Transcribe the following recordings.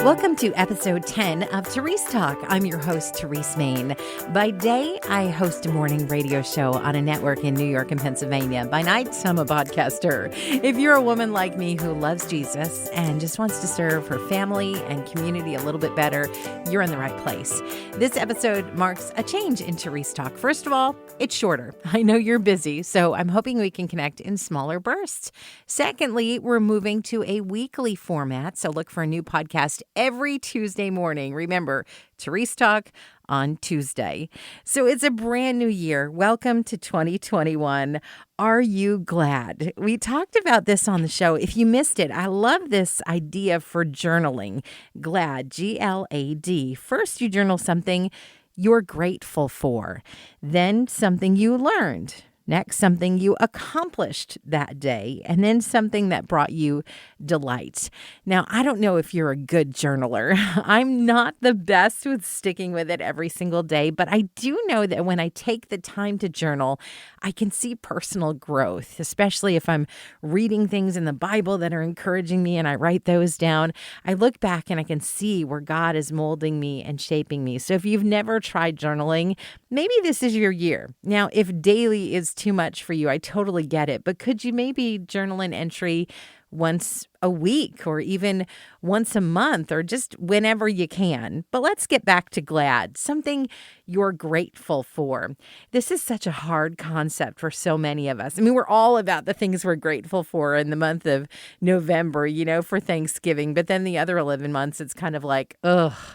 Welcome to episode 10 of Terese Talk. I'm your host, Terese Main. By day, I host a morning radio show on a network in New York and Pennsylvania. By night, I'm a podcaster. If you're a woman like me who loves Jesus and just wants to serve her family and community a little bit better, you're in the right place. This episode marks a change in Terese Talk. First of all, it's shorter. I know you're busy, so I'm hoping we can connect in smaller bursts. Secondly, we're moving to a weekly format, so look for a new podcast every Tuesday morning. Remember, Terese Talk on Tuesday. So it's a brand new year. Welcome to 2021. Are you glad? We talked about this on the show. If you missed it, I love this idea for journaling. GLAD, G-L-A-D. First, you journal something you're grateful for. Then something you learned. Next, something you accomplished that day, and then something that brought you delight. Now, I don't know if you're a good journaler. I'm not the best with sticking with it every single day, but I do know that when I take the time to journal, I can see personal growth, especially if I'm reading things in the Bible that are encouraging me and I write those down. I look back and I can see where God is molding me and shaping me. So if you've never tried journaling, maybe this is your year. Now, if daily is too much for you, I totally get it. But could you maybe journal an entry once a week or even once a month or just whenever you can? But let's get back to GLAD, something you're grateful for. This is such a hard concept for so many of us. I mean, we're all about the things we're grateful for in the month of November, for Thanksgiving. But then the other 11 months, it's kind of like,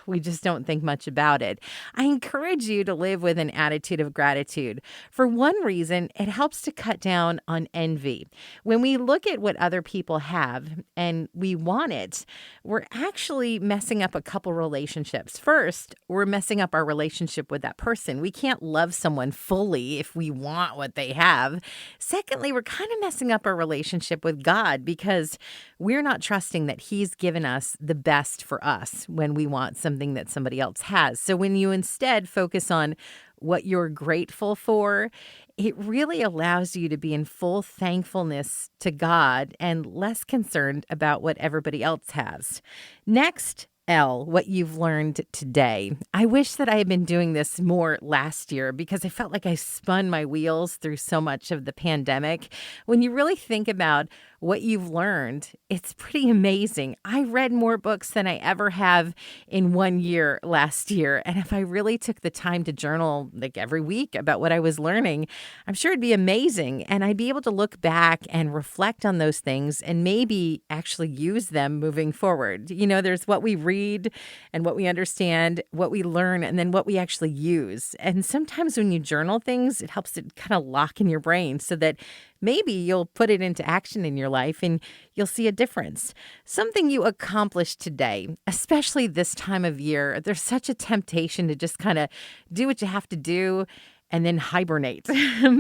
we just don't think much about it. I encourage you to live with an attitude of gratitude. For one reason, it helps to cut down on envy. When we look at what other people have and we want it, we're actually messing up a couple relationships. First, we're messing up our relationship with that person. We can't love someone fully if we want what they have. Secondly, we're kind of messing up our relationship with God because we're not trusting that He's given us the best for us when we want something that somebody else has. So when you instead focus on what you're grateful for, it really allows you to be in full thankfulness to God and less concerned about what everybody else has. Next, L, what you've learned today. I wish that I had been doing this more last year because I felt like I spun my wheels through so much of the pandemic. When you really think about what you've learned, it's pretty amazing. I read more books than I ever have in 1 year last year. And if I really took the time to journal like every week about what I was learning, I'm sure it'd be amazing. And I'd be able to look back and reflect on those things and maybe actually use them moving forward. There's what we read and what we understand, what we learn, and then what we actually use. And sometimes when you journal things, it helps it kind of lock in your brain so that maybe you'll put it into action in your life and you'll see a difference. Something you accomplished today, especially this time of year, there's such a temptation to just kind of do what you have to do and then hibernate.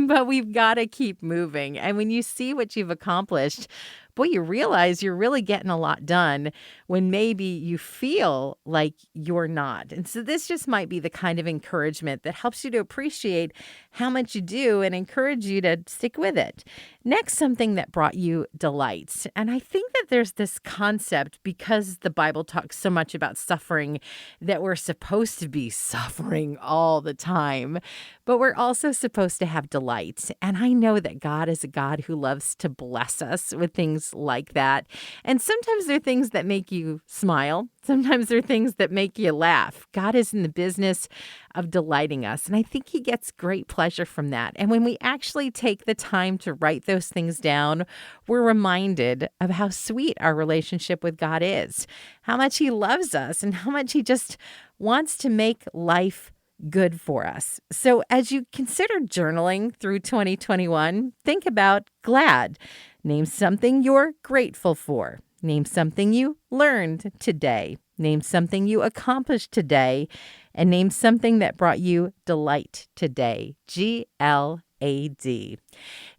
But we've got to keep moving. And when you see what you've accomplished, boy, you realize you're really getting a lot done when maybe you feel like you're not. And so this just might be the kind of encouragement that helps you to appreciate how much you do and encourage you to stick with it. Next, something that brought you delight. And I think that there's this concept, because the Bible talks so much about suffering, that we're supposed to be suffering all the time, but we're also supposed to have delight. And I know that God is a God who loves to bless us with things like that. And sometimes they're things that make you smile. Sometimes they're things that make you laugh. God is in the business of delighting us, and I think He gets great pleasure from that. And when we actually take the time to write those things down, we're reminded of how sweet our relationship with God is, how much He loves us, and how much He just wants to make life good for us. So as you consider journaling through 2021, think about GLAD. Name something you're grateful for. Name something you learned today. Name something you accomplished today. And name something that brought you delight today. GLAD.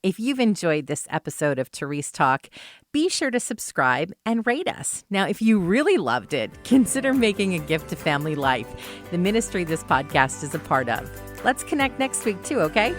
If you've enjoyed this episode of Terese Talk, be sure to subscribe and rate us. Now, if you really loved it, consider making a gift to Family Life, the ministry this podcast is a part of. Let's connect next week too, okay?